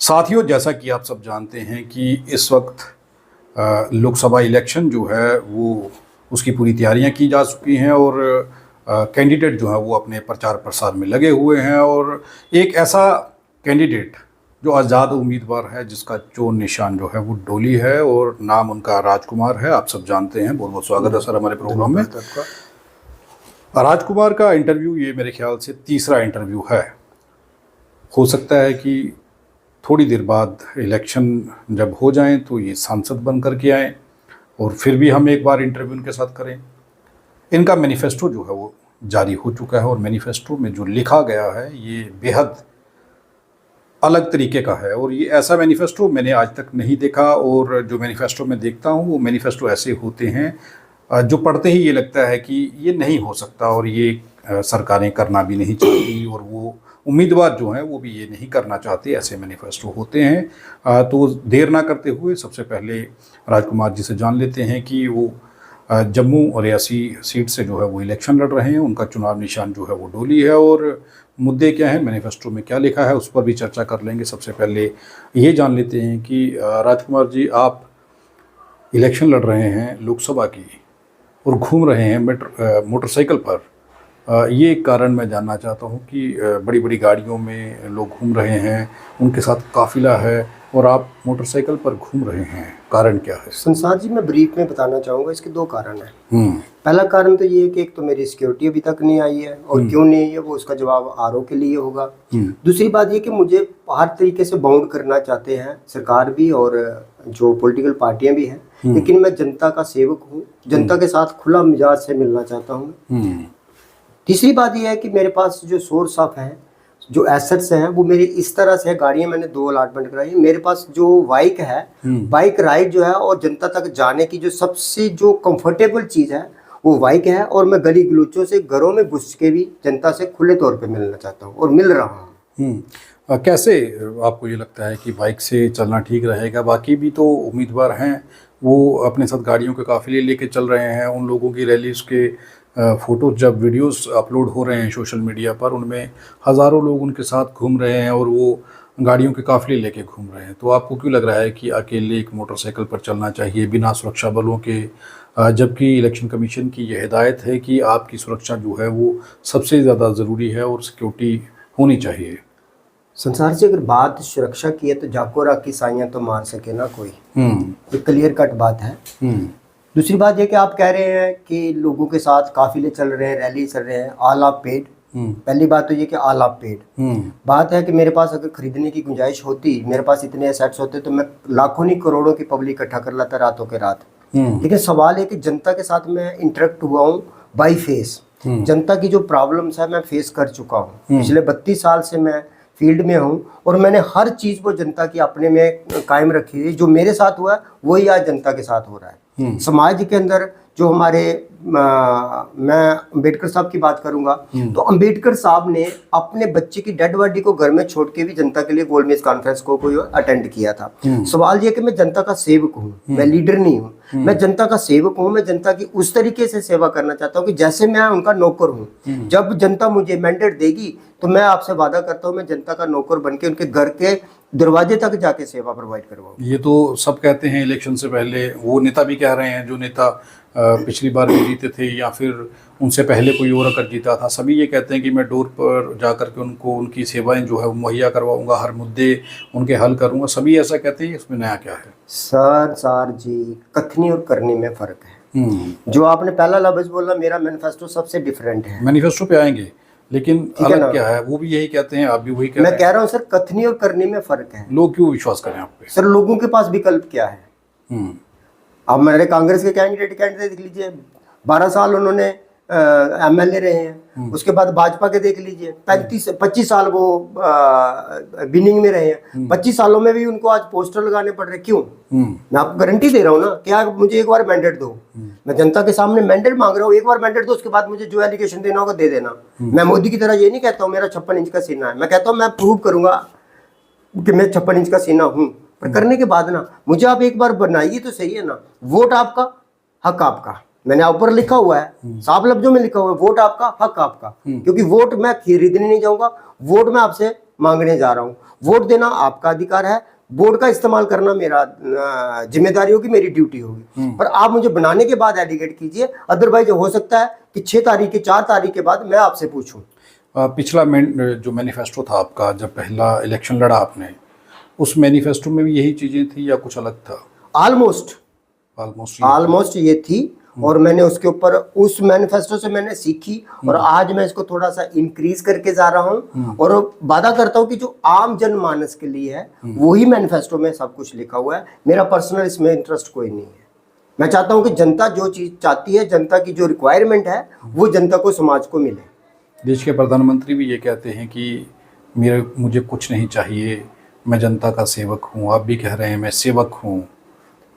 साथियों, जैसा कि आप सब जानते हैं कि इस वक्त लोकसभा इलेक्शन जो है वो उसकी पूरी तैयारियां की जा चुकी हैं और कैंडिडेट जो है वो अपने प्रचार प्रसार में लगे हुए हैं। और एक ऐसा कैंडिडेट जो आज़ाद उम्मीदवार है जिसका चुनाव निशान जो है वो डोली है और नाम उनका राजकुमार है। आप सब जानते हैं। बहुत बहुत स्वागत है सर हमारे प्रोग्राम में। राजकुमार का इंटरव्यू ये मेरे ख्याल से तीसरा इंटरव्यू है। हो सकता है कि थोड़ी देर बाद इलेक्शन जब हो जाएं तो ये सांसद बन करके आएँ और फिर भी हम एक बार इंटरव्यू उनके साथ करें। इनका मैनिफेस्टो जो है वो जारी हो चुका है और मैनिफेस्टो में जो लिखा गया है ये बेहद अलग तरीके का है और ये ऐसा मैनिफेस्टो मैंने आज तक नहीं देखा। और जो मैनिफेस्टो मैं देखता हूँ वो मैनिफेस्टो ऐसे होते हैं जो पढ़ते ही ये लगता है कि ये नहीं हो सकता और ये सरकारें करना भी नहीं चाहती और वो उम्मीदवार जो हैं वो भी ये नहीं करना चाहते। ऐसे मैनिफेस्टो होते हैं। तो देर ना करते हुए सबसे पहले राजकुमार जी से जान लेते हैं कि वो जम्मू और रियासी सीट से जो है वो इलेक्शन लड़ रहे हैं। उनका चुनाव निशान जो है वो डोली है और मुद्दे क्या हैं, मैनिफेस्टो में क्या लिखा है, उस पर भी चर्चा कर लेंगे। सबसे पहले ये जान लेते हैं कि राजकुमार जी, आप इलेक्शन लड़ रहे हैं लोकसभा की और घूम रहे हैं मोटरसाइकिल पर। ये कारण मैं जानना चाहता हूँ कि बड़ी बड़ी गाड़ियों में लोग घूम रहे हैं, उनके साथ काफिला है और आप मोटरसाइकिल पर घूम रहे हैं, कारण क्या है? संसार जी, मैं ब्रीफ में बताना चाहूँगा। इसके दो कारण हैं। पहला कारण तो ये है कि एक तो मेरी सिक्योरिटी अभी तक नहीं आई है और क्यों नहीं आई है वो उसका जवाब आरओ के लिए होगा। दूसरी बात ये कि मुझे हर तरीके से बाउंड करना चाहते हैं सरकार भी और जो पॉलिटिकल पार्टियां भी हैं, लेकिन मैं जनता का सेवक हूँ, जनता के साथ खुला मिजाज से मिलना चाहता हूँ। तीसरी बात यह है कि मेरे पास जो सोर्स ऑफ है, जो एसेट्स हैं, वो मेरी इस तरह से है। गाड़ियां मैंने दो अलॉटमेंट कराई है। मेरे पास जो बाइक है, बाइक राइड जो है और जनता तक जाने की जो सबसे जो कंफर्टेबल चीज़ है वो बाइक है। और मैं गली गलोचों से घरों में घुस के भी जनता से खुले तौर पे मिलना चाहता हूँ और मिल रहा हूँ। कैसे आपको ये लगता है कि बाइक से चलना ठीक रहेगा? बाकी भी तो उम्मीदवार हैं, वो अपने साथ गाड़ियों के काफिले लेके चल रहे हैं। उन लोगों की रैलीज के फ़ोटोज़ जब वीडियोस अपलोड हो रहे हैं सोशल मीडिया पर, उनमें हज़ारों लोग उनके साथ घूम रहे हैं और वो गाड़ियों के काफ़िले लेके घूम रहे हैं। तो आपको क्यों लग रहा है कि अकेले एक मोटरसाइकिल पर चलना चाहिए बिना सुरक्षा बलों के, जबकि इलेक्शन कमीशन की यह हिदायत है कि आपकी सुरक्षा जो है वो सबसे ज़्यादा ज़रूरी है और सिक्योरिटी होनी चाहिए? संसार से अगर बात सुरक्षा की है तो जाको राखी साइयां तो मार सके ना कोई, ये क्लियर कट बात है। दूसरी बात ये कि आप कह रहे हैं कि लोगों के साथ काफिले चल रहे हैं, रैली चल रहे हैं, ऑल ऑफ पेड। पहली बात तो ये कि ऑल ऑफ पेड। बात है कि मेरे पास अगर खरीदने की गुंजाइश होती, मेरे पास इतने एसेट्स होते तो मैं लाखों नहीं करोड़ों की पब्लिक इकट्ठा कर लाता रातों के रात। लेकिन सवाल है कि जनता के साथ मैं इंटरेक्ट हुआ हूँ बाई फेस। जनता की जो प्रॉब्लम्स है मैं फेस कर चुका हूँ। पिछले 32 साल से मैं फील्ड में हूँ और मैंने हर चीज़ को जनता की अपने में कायम रखी है। जो मेरे साथ हुआ वही आज जनता के साथ हो रहा है। समाज के अंदर जो हमारे मैं अंबेडकर साहब की बात करूंगा तो अंबेडकर साहब ने अपने बच्चे की डेड बॉडी को घर में छोड़ के भी जनता के लिए गोलमेज कॉन्फ्रेंस को अटेंड किया था। सवाल ये कि मैं जनता का सेवक हूँ, मैं लीडर नहीं हूँ, मैं जनता का सेवक हूँ। मैं जनता की उस तरीके से सेवा करना चाहता हूँ कि जैसे मैं उनका नौकर हूँ। जब जनता मुझे मैंडेट देगी तो मैं आपसे वादा करता हूँ मैं जनता का नौकर बन के उनके घर के दरवाजे तक जाके सेवा प्रोवाइड करवाऊँ। ये तो सब कहते हैं इलेक्शन से पहले, वो नेता भी कह रहे हैं जो नेता पिछली बार भी जीते थे या फिर उनसे पहले कोई और अगर जीता था, सभी ये कहते हैं कि मैं डोर पर जा कर के उनको उनकी सेवाएं जो है मुहैया करवाऊंगा, हर मुद्दे उनके हल करूंगा। सभी ऐसा कहते हैं। इसमें नया क्या है? सर जी, कथनी और करनी में फ़र्क है। जो आपने पहला लफ्ज़ बोला, मेरा मैनिफेस्टो सबसे डिफरेंट है। मैनिफेस्टो पे आएंगे, लेकिन अलग क्या है? वो भी यही कहते हैं, आप भी वही कहते हैं। मैं कह रहा हूँ सर, कथनी और करनी में फ़र्क है। लोग क्यों विश्वास करें आप पे? सर, लोगों के पास विकल्प क्या है? अब मेरे कांग्रेस के कैंडिडेट देख लीजिए, 12 साल उन्होंने एमएलए रहे हैं। उसके बाद भाजपा के देख लीजिए, 25 साल वो विनिंग में रहे हैं। 25 सालों में भी उनको आज पोस्टर लगाने पड़ रहे। क्यों? मैं आपको गारंटी दे रहा हूँ ना कि आप मुझे एक बार मैंडेट दो। मैं जनता के सामने मैंडेट मांग रहा हूँ, एक बार मैंडेट दो, उसके बाद मुझे जो एलिगेशन देना होगा दे देना। मैं मोदी की तरह ये नहीं कहता हूँ मेरा 56 इंच का सीना है। मैं कहता हूँ मैं प्रूव करूंगा कि मैं 56 इंच का सीना हूँ। पर करने के बाद ना मुझे आप एक बार बनाइए तो सही है ना। वोट आपका, हक आपका। मैंने ऊपर लिखा हुआ है, साफ लफ्जों में लिखा हुआ है, वोट आपका हक आपका, क्योंकि वोट मैं खरीदने नहीं जाऊंगा, वोट मैं आपसे मांगने जा रहा हूँ। वोट देना आपका अधिकार है, वोट का इस्तेमाल करना मेरा जिम्मेदारी होगी, मेरी ड्यूटी होगी। पर आप मुझे बनाने के बाद एलिगेट कीजिए, अदरवाइज हो सकता है कि 6 तारीख के 4 तारीख के बाद मैं आपसे पूछूं। पिछला जो मैनिफेस्टो था आपका, जब पहला इलेक्शन लड़ा आपने, उस मैनिफेस्टो में भी यही चीज़ें थी या कुछ अलग था? ऑलमोस्ट ये थी, और मैंने उसके ऊपर उस मैनिफेस्टो से मैंने सीखी, और आज मैं इसको थोड़ा सा इंक्रीज करके जा रहा हूँ, और वादा करता हूँ कि जो आम जनमानस के लिए है वही मैनिफेस्टो में सब कुछ लिखा हुआ है। मेरा पर्सनल इसमें इंटरेस्ट कोई नहीं है। मैं चाहता हूँ कि जनता जो चीज़ चाहती है, जनता की जो रिक्वायरमेंट है, वो जनता को, समाज को मिले। देश के प्रधानमंत्री भी ये कहते हैं कि मुझे कुछ नहीं चाहिए, मैं जनता का सेवक हूँ। आप भी कह रहे हैं मैं सेवक हूँ,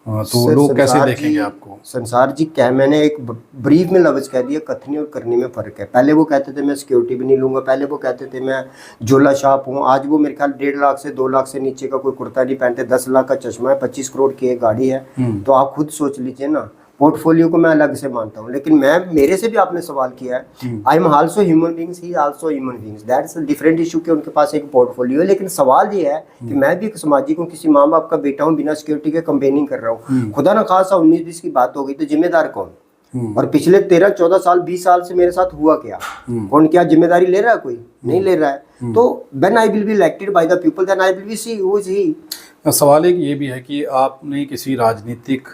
तो लोग कैसे देखेंगे आपको? संसार जी, क्या मैंने एक ब्रीफ में लफ्ज कह दिया, कथनी और करनी में फ़र्क है। पहले वो कहते थे मैं सिक्योरिटी भी नहीं लूँगा, पहले वो कहते थे मैं झोला छाप हूँ, आज वो मेरे ख्याल 1.5 लाख से 2 लाख से नीचे का कोई कुर्ता नहीं पहनते, 10 लाख का चश्मा है, 25 करोड़ की एक गाड़ी है। तो आप खुद सोच लीजिए ना, पोर्टफोलियो को मैं अलग से मानता हूँ। लेकिन मेरे से भी आपने सवाल किया है, I am also human beings, he also human beings, that's a different issue कि उनके पास एक पोर्टफोलियो है। लेकिन सवाल ये है कि मैं भी एक सामाजिक हूँ, किसी माँ बाप का बेटा हूँ, बिना सिक्योरिटी के कंपेनिंग कर रहा हूँ। खुदा ना खासा 19-20 की बात हो गई तो जिम्मेदार कौन? और पिछले 13-14 साल 20 साल से मेरे साथ हुआ क्या? कौन क्या जिम्मेदारी ले रहा है? कोई नहीं ले रहा है। तो when I will be elected by the people, then I will be see who is he. सवाल एक ये भी है कि आपने किसी राजनीतिक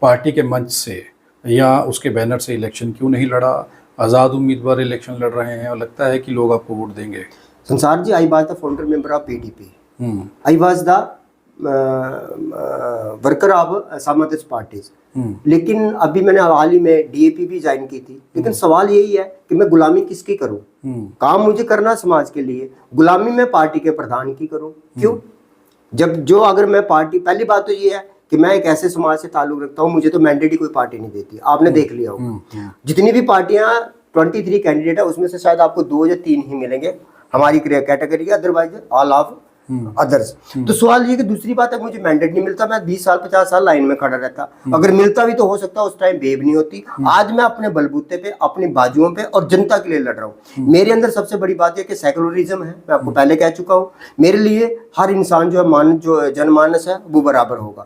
पार्टी के मंच से या उसके बैनर से इलेक्शन क्यों नहीं लड़ा? आज़ाद उम्मीदवार इलेक्शन लड़ रहे हैं और लगता है कि लोग आपको वोट देंगे। Sansar ji, I was the founder member of PDP, I was the worker of some other parties. लेकिन अभी मैंने हाल ही में डीएपी भी ज्वाइन की थी। लेकिन सवाल यही है कि मैं गुलामी किसकी करूं? काम मुझे करना समाज के लिए, गुलामी मैं पार्टी के प्रधान की करूं। क्यों? जब जो अगर मैं पार्टी, पहली बात तो ये है कि मैं एक ऐसे समाज से ताल्लुक रखता हूँ, मुझे तो मैंडेट ही कोई पार्टी नहीं देती। आपने देख लिया होगा जितनी भी पार्टियां 23 कैंडिडेट है, उसमें से शायद आपको 2 या 3 ही मिलेंगे हमारी कैटेगरी के, अदरवाइज ऑल ऑफ अदर्स। तो सवाल ये कि दूसरी बात है, मुझे मैंडेट नहीं मिलता, मैं 20 साल 50 साल लाइन में खड़ा रहता। अगर मिलता भी तो हो सकता है उस टाइम बेब नहीं होती। आज मैं अपने बलबूते पे, अपनी बाजुओं पे और जनता के लिए लड़ रहा हूँ। मेरे अंदर सबसे बड़ी बात है कि सेकुलरिज्म है, मैं आपको पहले कह चुका हूँ। मेरे लिए हर इंसान जो है, जो जनमानस है, वो बराबर होगा।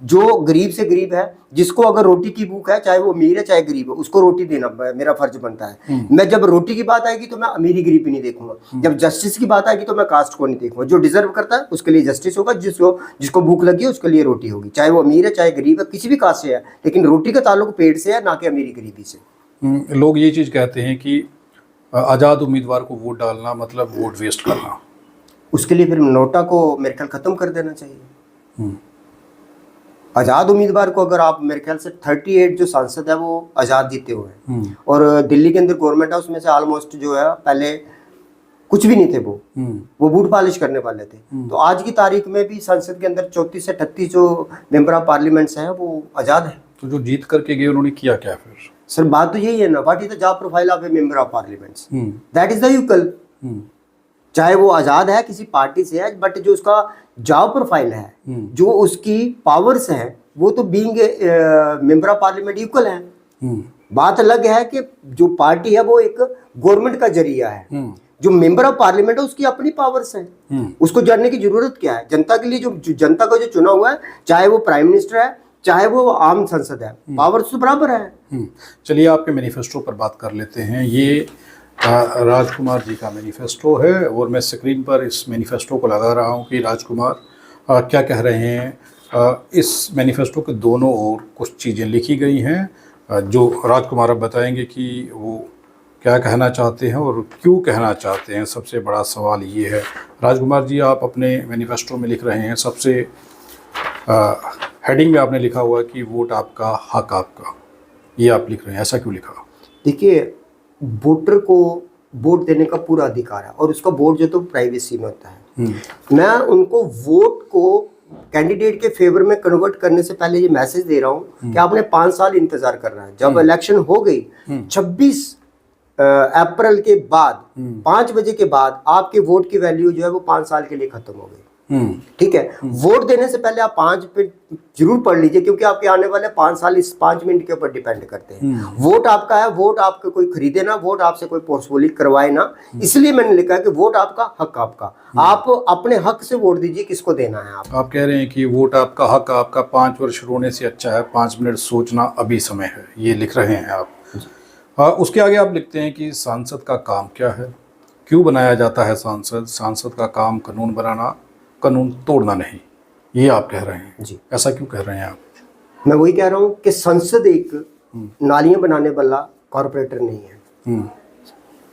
जो गरीब से गरीब है, जिसको अगर रोटी की भूख है, चाहे वो अमीर है चाहे गरीब है, उसको रोटी देना मेरा फर्ज बनता है। मैं जब रोटी की बात आएगी तो मैं अमीरी गरीबी नहीं देखूंगा। जब जस्टिस की बात आएगी तो मैं कास्ट को नहीं देखूंगा। जो डिजर्व करता है उसके लिए जस्टिस होगा, जिसको भूख लगी है उसके लिए रोटी होगी, चाहे वो अमीर है चाहे गरीब है, किसी भी कास्ट से है। लेकिन रोटी का ताल्लुक पेट से है, ना कि अमीरी गरीबी से। लोग ये चीज़ कहते हैं कि आज़ाद उम्मीदवार को वोट डालना मतलब वोट वेस्ट करना। उसके लिए फिर नोटा को मेरे ख्याल खत्म कर देना चाहिए। आज़ाद उम्मीदवार को अगर आप, मेरे ख्याल से 38 जो सांसद है वो आज़ाद जीते हुए हैं, और दिल्ली के अंदर गवर्नमेंट है, उसमें से ऑलमोस्ट जो है पहले कुछ भी नहीं थे, वो बूट पॉलिश करने वाले थे। तो आज की तारीख में भी संसद के अंदर 34 से 38 जो मेंबर ऑफ पार्लियामेंट्स हैं वो आज़ाद है। तो जो जीत करके गए उन्होंने किया क्या फिर? सर बात तो यही है ना, what is the job profile of A member of parliaments, that is the equal. चाहे वो आज़ाद है किसी पार्टी से है, बट जो उसका जॉब प्रोफाइल है, जो उसकी पावर्स है, वो तो being member of parliament equal है। बात अलग है कि जो पार्टी है वो एक गवर्नमेंट का जरिया है। जो मेंबर ऑफ पार्लियामेंट है उसकी अपनी पावर्स हैं, उसको जानने की जरूरत क्या है? जनता के लिए जो जनता का जो चुना हुआ है, चाहे वो प्राइम मिनिस्टर है चाहे वो आम संसद है, पावर्स तो बराबर है। चलिए आपके मैनिफेस्टो पर बात कर लेते हैं। ये राजकुमार जी का मैनिफेस्टो है और मैं स्क्रीन पर इस मैनिफेस्टो को लगा रहा हूँ कि राजकुमार क्या कह रहे हैं। इस मैनिफेस्टो के दोनों ओर कुछ चीज़ें लिखी गई हैं जो राजकुमार अब बताएंगे कि वो क्या कहना चाहते हैं और क्यों कहना चाहते हैं। सबसे बड़ा सवाल ये है। राजकुमार जी, आप अपने मैनिफेस्टो में लिख रहे हैं, सबसे हेडिंग में आपने लिखा हुआ है कि वोट आपका हक आपका, ये आप लिख रहे हैं, ऐसा क्यों लिखा? देखिए, वोटर को वोट देने का पूरा अधिकार है और उसका वोट जो तो प्राइवेसी में होता है। मैं उनको वोट को कैंडिडेट के फेवर में कन्वर्ट करने से पहले ये मैसेज दे रहा हूँ कि आपने 5 साल इंतजार करना है। जब इलेक्शन हो गई 26 अप्रैल के बाद 5 बजे के बाद आपके वोट की वैल्यू जो है वो 5 साल के लिए खत्म हो गई। ठीक है, वोट देने से पहले आप 5 मिनट जरूर पढ़ लीजिए, क्योंकि आपके आने वाले 5 साल इस 5 मिनट के ऊपर डिपेंड करते हैं। वोट आपका है, वोट आपके कोई खरीदे ना, वोट आपसे कोई पोर्सफुली करवाए ना, इसलिए मैंने लिखा है कि वोट आपका, हक आपका। आप अपने हक से वोट दीजिए, किसको देना है आप कह रहे हैं कि वोट आपका, हक आपका, 5 वर्ष रोने से अच्छा है 5 मिनट सोचना अभी समय है, ये लिख रहे हैं आप। उसके आगे आप लिखते हैं कि सांसद का काम क्या है, क्यों बनाया जाता है सांसद, सांसद का काम कानून बनाना, कानून तोड़ना नहीं, ये आप कह रहे हैं जी। ऐसा क्यों कह रहे हैं आप? मैं वही कह रहा हूँ कि संसद एक नालियां बनाने वाला कॉरपोरेटर नहीं है।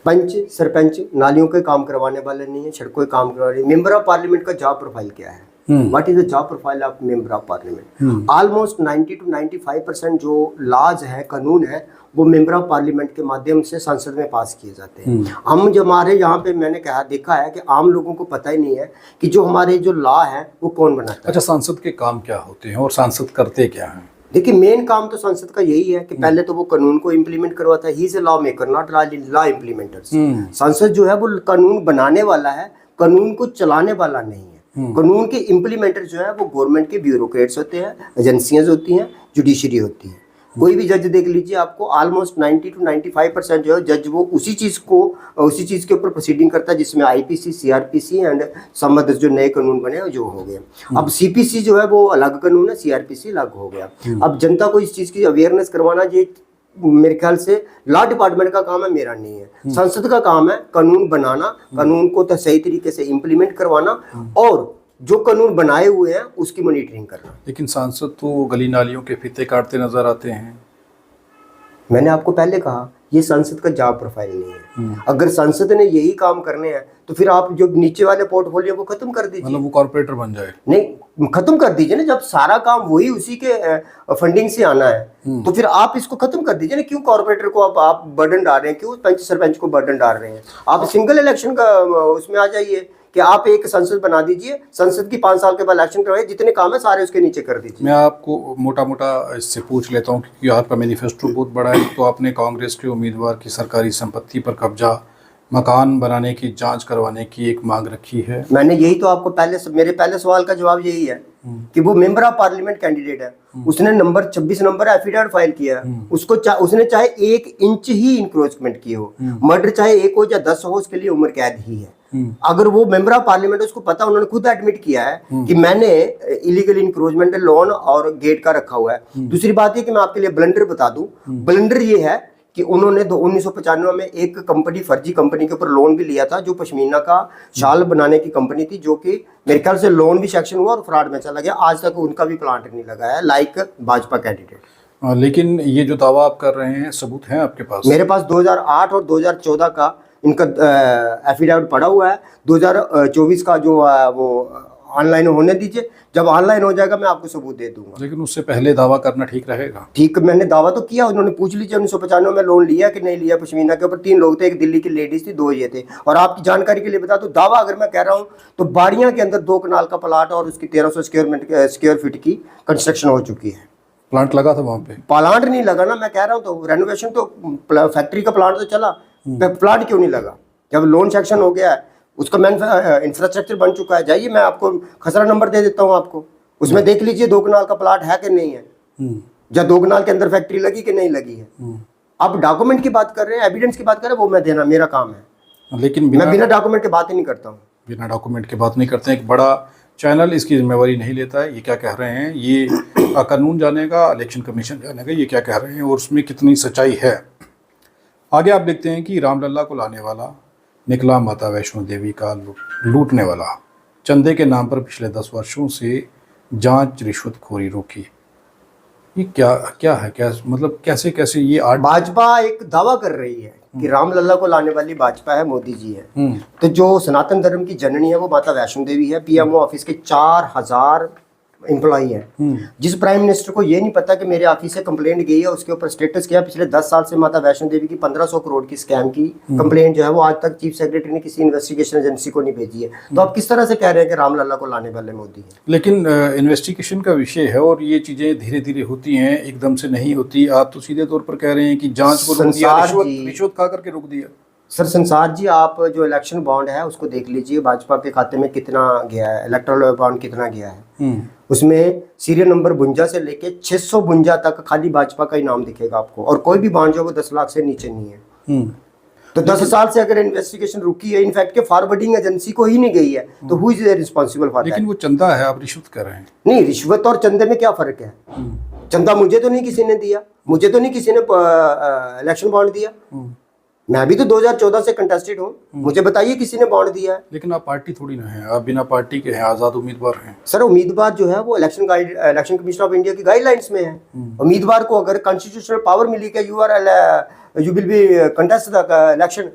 पंच सरपंच नालियों के काम करवाने वाले नहीं है, सड़कों के काम करवाने। मेंबर ऑफ पार्लियामेंट का जॉब प्रोफाइल क्या है? What is the job profile of member of parliament? Almost 90 to 95% जो लॉज है, कानून है, वो मेंबर ऑफ पार्लियामेंट के माध्यम से संसद में पास किए जाते हैं। हम जो हमारे यहाँ पे मैंने देखा है कि आम लोगों को पता ही नहीं है कि जो हमारे जो लॉ है वो कौन बनाता है। अच्छा, सांसद के काम क्या होते हैं और सांसद करते क्या हैं? देखिए, मेन काम तो संसद का यही है कि पहले तो वो कानून को इम्प्लीमेंट करवाता है। He is a law maker, not law implementers. संसद जो है वो कानून बनाने वाला है, कानून को चलाने वाला नहीं है। कानून के इम्प्लीमेंटर जो है वो गवर्नमेंट के ब्यूरोक्रेट्स होते हैं, एजेंसियां होती हैं, जुडिशरी होती है। कोई भी जज देख लीजिए, आपको ऑलमोस्ट 90 to 95% जो है जज वो उसी चीज़ के ऊपर प्रोसीडिंग करता है जिसमें IPC, CrPC and some others जो नए कानून बने जो हो गए। अब सीपीसी जो है वो अलग कानून है, सीआरपीसी अलग हो गया। अब जनता को इस चीज़ की अवेयरनेस करवाना, ये मेरे ख्याल से लॉ डिपार्टमेंट का काम है, मेरा नहीं है। संसद का काम है कानून बनाना, कानून को तो सही तरीके से इम्प्लीमेंट करवाना और जो कानून बनाए हुए हैं उसकी मॉनिटरिंग करना। लेकिन सांसद तो गली नालियों के फीते काटते नजर आते हैं। मैंने आपको पहले कहा, ये संसद का जॉब प्रोफाइल नहीं है। अगर संसद ने यही काम करने हैं तो फिर आप जो नीचे वाले पोर्टफोलियो को खत्म कर दीजिए। मतलब वो कॉर्पोरेटर बन जाए? नहीं, खत्म कर दीजिए ना। जब सारा काम वही उसी के फंडिंग से आना है तो फिर आप इसको खत्म कर दीजिए ना। क्यों कॉर्पोरेटर को आप बर्डन डाल रहे हैं? क्यों पंच सरपंच को बर्डन डाल रहे हैं? आप सिंगल इलेक्शन का उसमें आ जाइए कि आप एक संसद बना दीजिए, संसद की 5 साल के बाद इलेक्शन करवाइए, जितने काम है सारे उसके नीचे कर दीजिए। मैं आपको मोटा मोटा इससे पूछ लेता हूँ क्योंकि आपका मैनिफेस्टो बहुत बड़ा है। तो आपने कांग्रेस के उम्मीदवार की सरकारी संपत्ति पर कब्जा, मकान बनाने की जांच करवाने की एक मांग रखी है। मैंने यही तो आपको मेरे पहले सवाल का जवाब यही है कि वो मेंबर ऑफ पार्लियामेंट कैंडिडेट है, उसने नंबर 26 नंबर एफिडेविट फाइल किया है। उसने चाहे 1 इंच ही इंक्रोचमेंट की हो, मर्डर चाहे 1 हो या 10 हो, उसके लिए उम्र कैद ही है। अगर वो मेंबर ऑफ पार्लियामेंट, उसको पता, उन्होंने खुद एडमिट किया है कि मैंने इलीगल इंक्रोचमेंट लोन और गेट का रखा हुआ है। दूसरी बात ये कि मैं आपके लिए ब्लंडर बता दूं, ब्लंडर ये है कि उन्होंने 1995 में एक कंपनी, फर्जी कंपनी के ऊपर लोन भी लिया था जो पश्मीना का शाल बनाने की कंपनी थी, जो कि मेरे ख्याल से लोन भी सेक्शन हुआ और फ्रॉड में चला गया। आज तक उनका भी प्लांट नहीं लगा है, लाइक भाजपा कैंडिडेट। लेकिन ये जो दावा आप कर रहे हैं, सबूत हैं आपके पास? मेरे पास 2008 और 2014 का इनका एफिडेविट पड़ा हुआ है। 2024 का जो वो ऑनलाइन होने दीजिए, जब ऑनलाइन हो जाएगा मैं आपको सबूत दे दूंगा। लेकिन उससे पहले दावा करना ठीक रहेगा? ठीक, मैंने दावा तो किया। उन्होंने पूछ लीजिए 1995 में लोन लिया कि नहीं लिया। पश्मीना के ऊपर 3 लोग थे, एक दिल्ली की लेडीज थी, 2 ये थे। और आपकी जानकारी के लिए बता दूं, दावा अगर मैं कह रहा हूँ तो बाड़ियां के अंदर 2 कनाल का प्लाट और उसकी 1300 स्क्वायर फीट की कंस्ट्रक्शन हो चुकी है। प्लांट लगा था वहाँ पे? प्लांट नहीं लगा ना, मैं कह रहा हूँ तो रेनोवेशन तो, फैक्ट्री का प्लांट तो चला, प्लांट क्यों नहीं लगा? जब लोन सेक्शन हो गया है, उसका इंफ्रास्ट्रक्चर बन चुका है। जाइए, मैं आपको खसरा नंबर दे देता हूँ आपको, उसमें देख लीजिए 2 कनाल का प्लाट है कि नहीं है, या 2 कनाल के अंदर फैक्ट्री लगी कि नहीं लगी है। आप डॉक्यूमेंट की बात कर रहे हैं, एविडेंस की बात कर रहे हैं, वो मैं देना मेरा काम है। लेकिन मैं बिना डॉक्यूमेंट के बात ही नहीं करता हूँ। बिना डॉक्यूमेंट के बात नहीं करते हैं। एक बड़ा चैनल इसकी जिम्मेवारी नहीं लेता है। ये क्या कह रहे हैं, ये कानून जानेगा, इलेक्शन कमीशन जानेगा ये क्या कह रहे हैं और उसमें कितनी सच्चाई है। आगे आप देखते हैं कि रामलला को लाने वाला निकला माता वैष्णो देवी का लूटने वाला। चंदे के नाम पर पिछले 10 वर्षों से जांच रिश्वतखोरी रोकी। ये क्या है, क्या मतलब कैसे ये भाजपा एक दावा कर रही है कि रामलला को लाने वाली भाजपा है, मोदी जी है। तो जो सनातन धर्म की जननी है वो माता वैष्णो देवी है। पीएमओ ऑफिस के 4000 एम्प्लॉई हैं। जिस प्राइम मिनिस्टर को ये नहीं पता कि मेरे ऑफिस से कंप्लेंट गई है, उसके ऊपर स्टेटस किया। पिछले 10 साल से माता वैष्णो देवी की 1500 करोड़ की स्कैम की कंप्लेंट जो है वो आज तक चीफ सेक्रेटरी ने किसी इन्वेस्टिगेशन एजेंसी को नहीं भेजी है। तो आप किस तरह से कह रहे हैं कि रामलला को लाने वाले मोदी है? लेकिन इन्वेस्टिगेशन का विषय है और ये चीजें धीरे धीरे होती हैं, एकदम से नहीं होती। आप तो सीधे तौर पर कह रहे हैं कि जांच को रोक दिया, रिश्वत खा करके रोक दिया। सर संसार जी, आप जो इलेक्शन बॉन्ड है उसको देख लीजिए, भाजपा के खाते में कितना गया है, इलेक्टोरल बॉन्ड कितना गया है। उसमें सीरियल नंबर 52 से लेके 652 तक खाली भाजपा का ही नाम दिखेगा आपको, और कोई भी बॉन्ड जो वो 10 लाख से नीचे नहीं है। तो 10 साल से अगर इन्वेस्टिगेशन रुकी है, इनफैक्ट के फॉरवर्डिंग एजेंसी को ही नहीं गई है, तो who is responsible for that? लेकिन वो चंदा है, आप रिश्वत कर रहे हैं। नहीं, रिश्वत और चंदे में क्या फर्क है? चंदा मुझे तो नहीं किसी ने दिया, मुझे तो नहीं किसी ने इलेक्शन बॉन्ड दिया। मैं भी तो 2014 से कंटेस्टेड हूँ, मुझे बताइए किसी ने बॉन्ड दिया है? लेकिन आप पार्टी थोड़ी ना है, आप बिना पार्टी के हैं, आज़ाद उम्मीदवार हैं। सर उम्मीदवार जो है वो इलेक्शन कमीशन ऑफ इंडिया की गाइडलाइंस में है। उम्मीदवार को अगर कॉन्स्टिट्यूशनल पावर मिली कि you will be contest the election,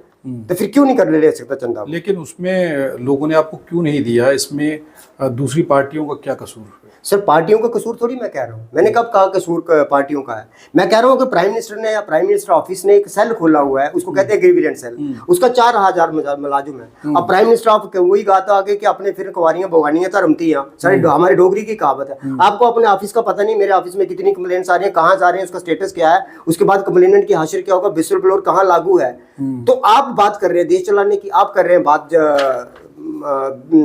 तो फिर क्यों नहीं कर ले सकता चंदा? लेकिन उसमें लोगों ने आपको क्यों नहीं दिया? इसमें दूसरी पार्टियों का क्या कसूर है? सर पार्टियों का कसूर थोड़ी मैं कह रहा हूँ, मैंने कब कहा कसूर पार्टियों का है? मैं कह रहा हूँ कि प्राइम मिनिस्टर ने या प्राइम मिनिस्टर ऑफिस ने एक सेल खोला हुआ है, उसको कहते हैं ग्रीवियंस सेल, उसका 4000 मुलाजिम है। अब प्राइम मिनिस्टर आप वही गाता आगे कि अपने फिर कुंवारियां भगवानियां धर्मतियां, सारे हमारी डोगरी की कहावत है। आपको अपने ऑफिस का पता नहीं, मेरे ऑफिस में कितनी कंप्लेंट्स आ रही है, कहाँ जा रहे हैं, उसका स्टेटस क्या है, उसके बाद कंप्लेनेंट की हाजिर क्या होगा, विसल ब्लोअर कहाँ लागू है। तो आप बात कर रहे हैं देश चलाने की, आप कर रहे हैं बात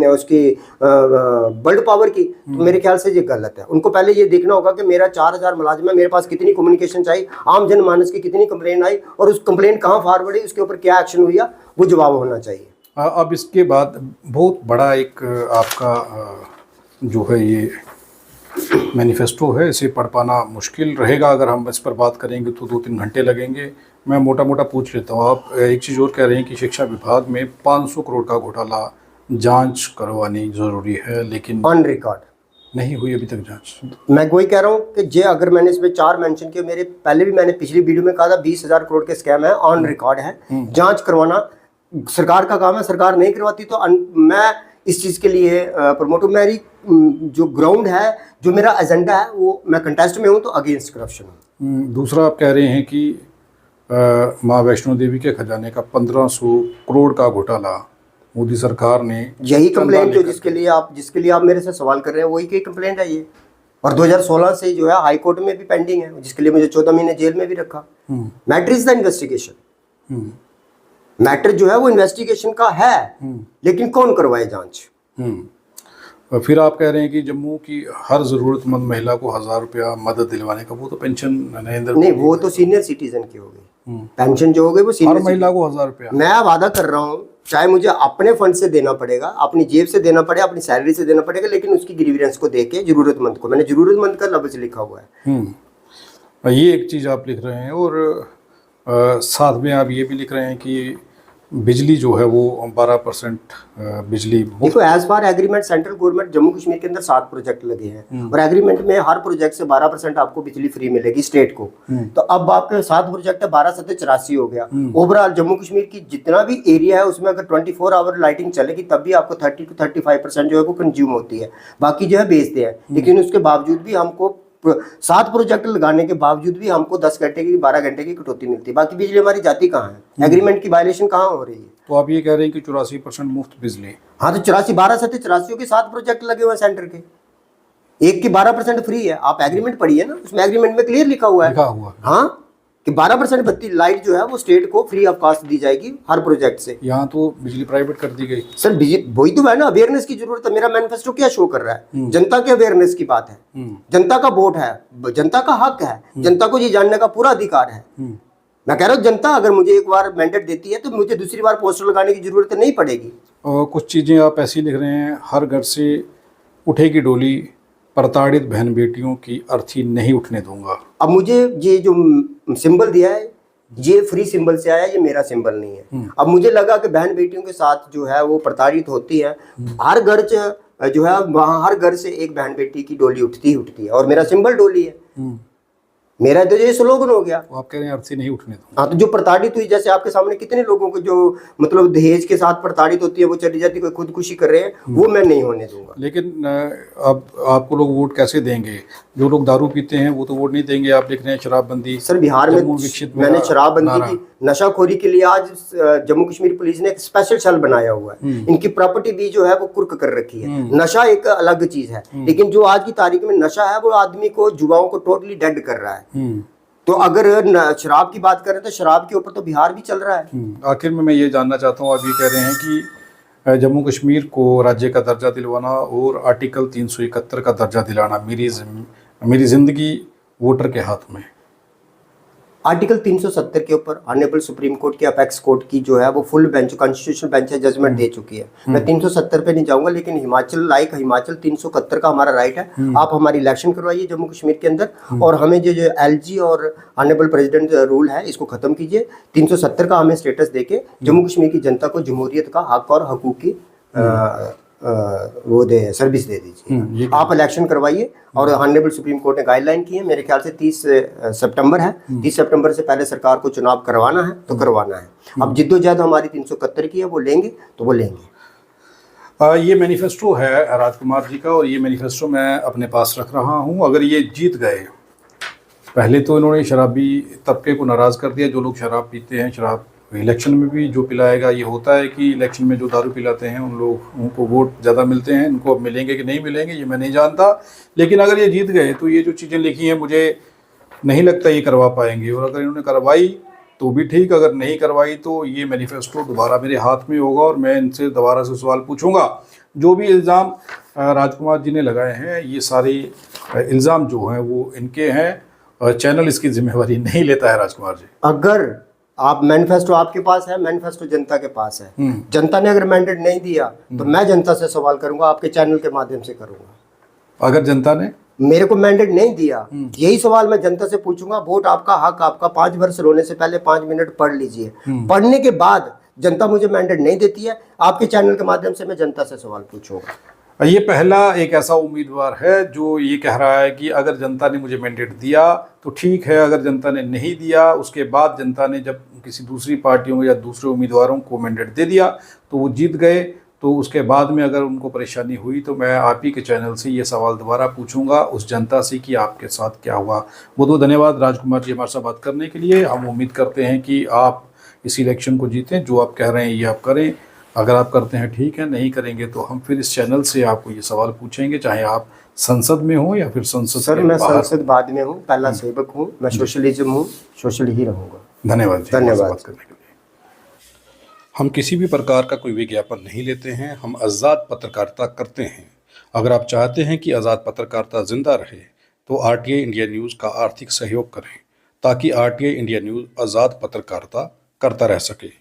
उसकी वर्ल्ड पावर की, तो मेरे ख्याल से ये गलत है। उनको पहले ये देखना होगा कि मेरा 4000 मुलाजिम है, मेरे पास कितनी कम्युनिकेशन चाहिए, आम जनमानस की कितनी कंप्लेंट आई, और उस कंप्लेंट कहाँ फॉरवर्ड हुई, उसके ऊपर क्या एक्शन हुआ, वो जवाब होना चाहिए। अब इसके बाद बहुत बड़ा एक आपका जो है ये मैनिफेस्टो है, इसे पढ़ पाना मुश्किल रहेगा। अगर हम इस पर बात करेंगे तो 2-3 घंटे लगेंगे। मैं मोटा मोटा पूछ लेता हूँ। आप एक चीज़ और कह रहे हैं कि शिक्षा विभाग में 500 करोड़ का घोटाला जांच करवानी ज़रूरी है, लेकिन ऑन रिकॉर्ड नहीं हुई अभी तक जांच। मैं वही कह रहा हूँ कि जे अगर मैंने इसमें 4 मेंशन किए, मेरे पहले भी मैंने पिछली वीडियो में कहा था 20,000 करोड़ के स्कैम है, ऑन रिकॉर्ड है। जांच करवाना सरकार का काम है, सरकार नहीं करवाती तो मैं इस चीज़ के लिए प्रमोट हूँ। मेरी जो ग्राउंड है, जो मेरा एजेंडा है, वो मैं कंटेस्ट में हूँ तो अगेंस्ट करप्शन हूँ। दूसरा आप कह रहे हैं कि माँ वैष्णो देवी के खजाने का 1500 करोड़ का घोटाला मोदी सरकार ने, यही कंप्लेंट जो जिसके लिए आप मेरे से सवाल कर रहे हैं, वही की कंप्लेंट है ये, और 2016 से जो है हाई कोर्ट में भी पेंडिंग है, जिसके लिए मुझे 14 महीने जेल में भी रखा। Matter is the investigation, matter जो है वो इन्वेस्टिगेशन का है, लेकिन कौन करवाए जांच? और फिर आप कह रहे हैं कि जम्मू की हर ज़रूरतमंद महिला को 1000 रुपया मदद दिलवाने का, वो तो पेंशन नरेंद्र नहीं, वो तो सीनियर सिटीजन की हो गई पेंशन, जो हो गई वो हर सीनियर महिला को 1000 रुपया। मैं वादा कर रहा हूँ, चाहे मुझे अपने फंड से देना पड़ेगा, अपनी जेब से देना पड़ेगा, अपनी सैलरी से देना पड़ेगा, लेकिन उसकी ग्रीवियंस को देख के जरूरतमंद को, मैंने जरूरतमंद का लफ्ज लिखा हुआ है। ये एक चीज़ आप लिख रहे हैं, और साथ में आप ये भी लिख रहे हैं कि बिजली जो है वो 12% बिजली। देखो, as far agreement central government Jammu Kashmir के अंदर 7 प्रोजेक्ट लगे हैं, और एग्रीमेंट में हर प्रोजेक्ट से 12% आपको बिजली फ्री मिलेगी स्टेट को। तो अब आपके 7 प्रोजेक्ट है, 12 7 84 हो गया। ओवरऑल जम्मू कश्मीर की जितना भी एरिया है उसमें अगर 24 आवर लाइटिंग चलेगी तब भी आपको 30 to 35% जो है वो कंज्यूम होती है, बाकी जो है बेचते हैं। लेकिन उसके बावजूद भी हमको 7 प्रोजेक्ट लगाने के बावजूद भी हमको 10 घंटे की 12 घंटे की कटौती मिलती है, बाकी बिजली हमारी जाती कहाँ है? एग्रीमेंट की वायलेशन कहाँ हो रही है? तो आप ये कह रहे हैं कि 84% मुफ्त बिजली। हाँ, तो 84 12 7 84 के 7 प्रोजेक्ट लगे हुए हैं सेंटर के, एक की 12% फ्री है। आप एग्रीमेंट पढ़िए ना, उसमें एग्रीमेंट में क्लियर लिखा हुआ है। हाँ, कि 12% बत्ती लाइट जो है वो स्टेट को फ्री ऑफ कॉस्ट दी जाएगी हर प्रोजेक्ट से। यहाँ तो बिजली प्राइवेट कर दी गई। सर वही तो है ना, अवेयरनेस की जरूरत है। मेरा मैनिफेस्टो क्या शो कर रहा है? जनता के अवेयरनेस की बात है, जनता का वोट है, जनता का हक है, जनता को ये जानने का पूरा अधिकार है। मैं कह रहा हूँ जनता अगर मुझे एक बार मैंडेट देती है तो मुझे दूसरी बार पोस्टर लगाने की जरूरत नहीं पड़ेगी। और कुछ चीज़ें आप ऐसी लिख रहे हैं, हर घर से उठेगी डोली, प्रताड़ित बहन बेटियों की अर्थी नहीं उठने दूंगा। अब मुझे ये जो सिंबल दिया है ये फ्री सिंबल से आया, ये मेरा सिंबल नहीं है। अब मुझे लगा कि बहन बेटियों के साथ जो है वो प्रताड़ित होती है, हर घर जो है वहाँ हर घर से एक बहन बेटी की डोली उठती है, और मेरा सिंबल डोली है। मेरा तो ये स्लोगन हो गया। तो आप कह रहे हैं अर्थी नहीं उठने दूंगा। हाँ, तो जो प्रताड़ित हुई, जैसे आपके सामने कितने लोगों को जो मतलब दहेज के साथ प्रताड़ित होती है, वो चली जाती, कोई खुदकुशी कर रहे हैं, वो मैं नहीं होने दूंगा। लेकिन अब आपको लोग वोट कैसे देंगे? जो लोग दारू पीते हैं वो तो वोट नहीं देंगे। आप लिख रहे हैं शराबबंदी। सर बिहार में मैंने शराबबंदी की, नशाखोरी के लिए आज जम्मू कश्मीर पुलिस ने एक स्पेशल सेल बनाया हुआ है। इनकी प्रॉपर्टी भी जो है वो कुर्क कर रखी है। नशा एक अलग चीज है, लेकिन जो आज की तारीख में नशा है वो आदमी को, युवाओं को टोटली डेड कर रहा है। तो अगर शराब की बात करें तो शराब के ऊपर तो बिहार भी चल रहा है। आखिर में मैं ये जानना चाहता हूँ, आप ये कह रहे हैं कि जम्मू कश्मीर को राज्य का दर्जा दिलवाना और आर्टिकल 371 का दर्जा दिलाना, मेरी ज़िंदगी वोटर के हाथ में। आर्टिकल 370 के ऊपर ऑनरेबल सुप्रीम कोर्ट की अपेक्स कोर्ट की जो है वो फुल बेंच, कॉन्स्टिट्यूशनल बेंच है, जजमेंट दे चुकी है। मैं 370 पे नहीं जाऊंगा, लेकिन हिमाचल 371 का हमारा राइट है। आप हमारी इलेक्शन करवाइए जम्मू कश्मीर के अंदर, और हमें जो एलजी और ऑनरेबल प्रेसिडेंट रूल है इसको खत्म कीजिए। 370 का हमें स्टेटस देके जम्मू कश्मीर की जनता को जमहूरियत का हक और हकूक की वो दे सर्विस दे दीजिए। आप इलेक्शन करवाइए, और ऑनरेबल सुप्रीम कोर्ट ने गाइडलाइन की है, मेरे ख्याल से 30 सितंबर है। 30 सितंबर से पहले सरकार को चुनाव करवाना है तो करवाना है। अब जिद्दोजहद हमारी 371 की है, वो लेंगे तो वो लेंगे। ये मैनिफेस्टो है राजकुमार जी का, और ये मैनिफेस्टो मैं अपने पास रख रहा हूँ। अगर ये जीत गए, पहले तो इन्होंने शराबी तबके को नाराज़ कर दिया। जो लोग शराब पीते हैं, शराब इलेक्शन में भी जो पिलाएगा, ये होता है कि इलेक्शन में जो दारू पिलाते हैं उन लोगों को वोट ज़्यादा मिलते हैं। इनको अब मिलेंगे कि नहीं मिलेंगे ये मैं नहीं जानता, लेकिन अगर ये जीत गए तो ये जो चीज़ें लिखी हैं मुझे नहीं लगता ये करवा पाएंगे। और अगर इन्होंने करवाई तो भी ठीक, अगर नहीं करवाई तो ये मैनिफेस्टो दोबारा मेरे हाथ में होगा और मैं इनसे दोबारा से सवाल पूछूंगा। जो भी इल्ज़ाम राजकुमार जी ने लगाए हैं, ये सारे इल्ज़ाम जो हैं वो इनके हैं, चैनल इसकी जिम्मेवारी नहीं लेता है। राजकुमार जी, अगर आप मैनिफेस्टो आपके पास है, मैनिफेस्टो जनता के पास है, जनता ने अगर मैंडेट नहीं दिया तो मैं जनता से सवाल करूंगा, आपके चैनल के माध्यम से करूंगा। अगर जनता ने मेरे को मैंडेट नहीं दिया, यही सवाल मैं जनता से पूछूंगा। वोट आपका हक, आपका 5 वर्ष होने से पहले 5 मिनट पढ़ लीजिए। पढ़ने के बाद जनता मुझे मैंडेट नहीं देती है, आपके चैनल के माध्यम से मैं जनता से सवाल पूछूंगा। ये पहला एक ऐसा उम्मीदवार है जो ये कह रहा है कि अगर जनता ने मुझे मैंडेट दिया तो ठीक है, अगर जनता ने नहीं दिया, उसके बाद जनता ने जब किसी दूसरी पार्टियों या दूसरे उम्मीदवारों को मैंडेट दे दिया तो वो जीत गए, तो उसके बाद में अगर उनको परेशानी हुई तो मैं आप ही के चैनल से ये सवाल दोबारा पूछूंगा उस जनता से कि आपके साथ क्या हुआ। बहुत बहुत धन्यवाद राजकुमार जी हमारे साथ बात करने के लिए। हम उम्मीद करते हैं कि आप इस इलेक्शन को जीतें, जो आप कह रहे हैं ये आप करें। अगर आप करते हैं ठीक है, नहीं करेंगे तो हम फिर इस चैनल से आपको ये सवाल पूछेंगे, चाहे आप संसद में हो या फिर संसद सर मैं संसद बाद में हूँ, पहला सेवक हूँ, मैं सोशलिज्म हूँ, सोशल ही रहूँगा। धन्यवाद जी, धन्यवाद बात करने के लिए। हम किसी भी प्रकार का कोई विज्ञापन नहीं लेते हैं, हम आज़ाद पत्रकारिता करते हैं। अगर आप चाहते हैं कि आज़ाद पत्रकारिता जिंदा रहे तो RTI इंडिया न्यूज़ का आर्थिक सहयोग करें, ताकि RTI इंडिया न्यूज़ आज़ाद पत्रकारिता करता रह सके।